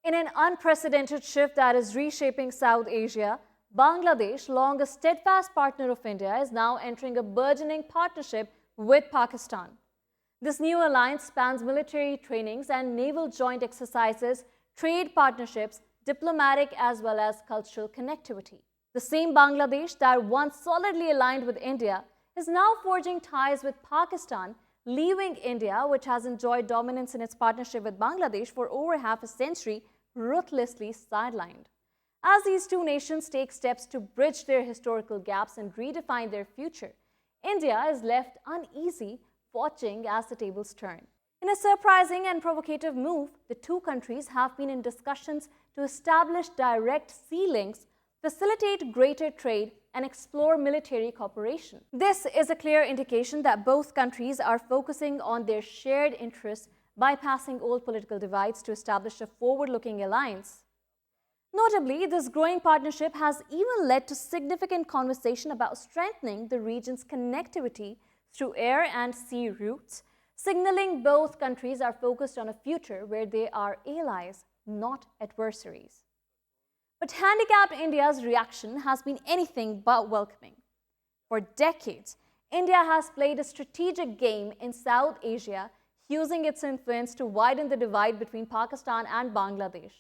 In an unprecedented shift that is reshaping South Asia, Bangladesh, long a steadfast partner of India, is now entering a burgeoning partnership with Pakistan. This new alliance spans military trainings and naval joint exercises, trade partnerships, diplomatic as well as cultural connectivity. The same Bangladesh that once solidly aligned with India is now forging ties with Pakistan, leaving India, which has enjoyed dominance in its partnership with Bangladesh for over half a century, ruthlessly sidelined. As these two nations take steps to bridge their historical gaps and redefine their future, India is left uneasy, watching as the tables turn. In a surprising and provocative move, the two countries have been in discussions to establish direct sea links, facilitate greater trade, and explore military cooperation. This is a clear indication that both countries are focusing on their shared interests, bypassing old political divides to establish a forward-looking alliance. Notably, this growing partnership has even led to significant conversation about strengthening the region's connectivity through air and sea routes, signaling both countries are focused on a future where they are allies, not adversaries. But handicapped India's reaction has been anything but welcoming. For decades, India has played a strategic game in South Asia, using its influence to widen the divide between Pakistan and Bangladesh.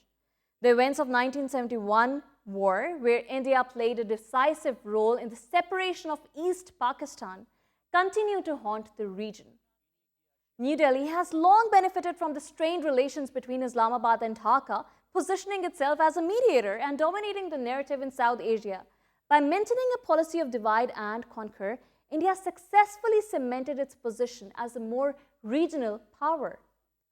The events of 1971 war, where India played a decisive role in the separation of East Pakistan, continue to haunt the region. New Delhi has long benefited from the strained relations between Islamabad and Dhaka, positioning itself as a mediator and dominating the narrative in South Asia. By maintaining a policy of divide and conquer, India successfully cemented its position as a more regional power.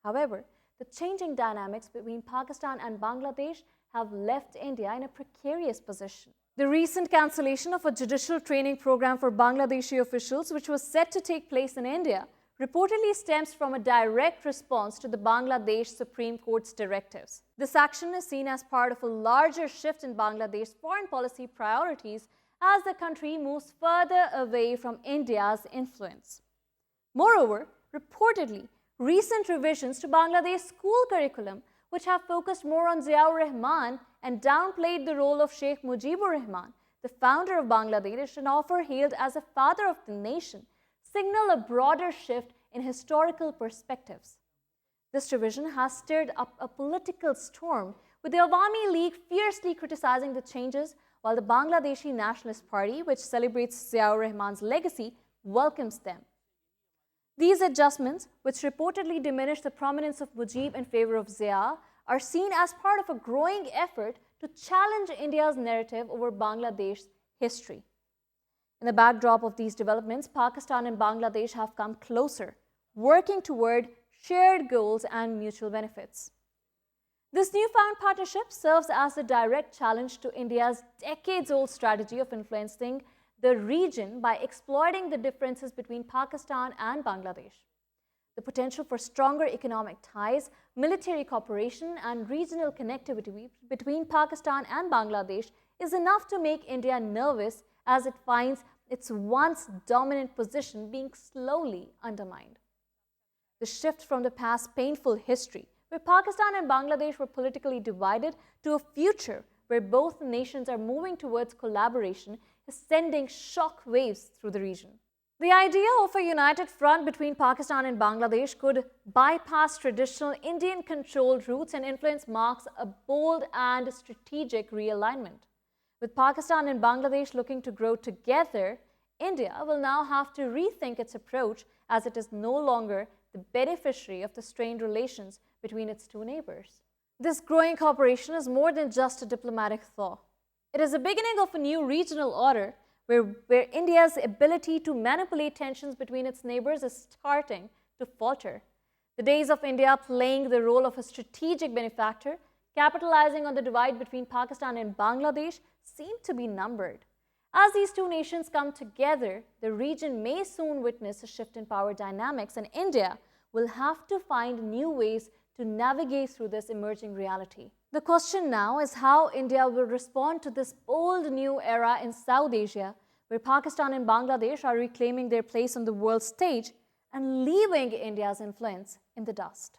However, the changing dynamics between Pakistan and Bangladesh have left India in a precarious position. The recent cancellation of a judicial training program for Bangladeshi officials, which was set to take place in India, reportedly stems from a direct response to the Bangladesh Supreme Court's directives. This action is seen as part of a larger shift in Bangladesh's foreign policy priorities as the country moves further away from India's influence. Moreover, reportedly, recent revisions to Bangladesh's school curriculum, which have focused more on Ziaur Rahman and downplayed the role of Sheikh Mujibur Rahman, the founder of Bangladesh and often hailed as a father of the nation, signal a broader shift in historical perspectives. This revision has stirred up a political storm, with the Awami League fiercely criticizing the changes, while the Bangladeshi Nationalist Party, which celebrates Ziaur Rahman's legacy, welcomes them. These adjustments, which reportedly diminish the prominence of Mujib in favor of Zia, are seen as part of a growing effort to challenge India's narrative over Bangladesh's history. In the backdrop of these developments, Pakistan and Bangladesh have come closer, working toward shared goals and mutual benefits. This newfound partnership serves as a direct challenge to India's decades-old strategy of influencing the region by exploiting the differences between Pakistan and Bangladesh. The potential for stronger economic ties, military cooperation, and regional connectivity between Pakistan and Bangladesh is enough to make India nervous as it finds its once dominant position being slowly undermined. The shift from the past painful history, where Pakistan and Bangladesh were politically divided, to a future where both nations are moving towards collaboration, is sending shock waves through the region. The idea of a united front between Pakistan and Bangladesh could bypass traditional Indian-controlled routes and influence marks a bold and strategic realignment. With Pakistan and Bangladesh looking to grow together, India will now have to rethink its approach, as it is no longer the beneficiary of the strained relations between its two neighbors. This growing cooperation is more than just a diplomatic thaw. It is the beginning of a new regional order where India's ability to manipulate tensions between its neighbors is starting to falter. The days of India playing the role of a strategic benefactor, capitalizing on the divide between Pakistan and Bangladesh, seem to be numbered. As these two nations come together, the region may soon witness a shift in power dynamics, and India will have to find new ways to navigate through this emerging reality. The question now is how India will respond to this bold new era in South Asia, where Pakistan and Bangladesh are reclaiming their place on the world stage and leaving India's influence in the dust.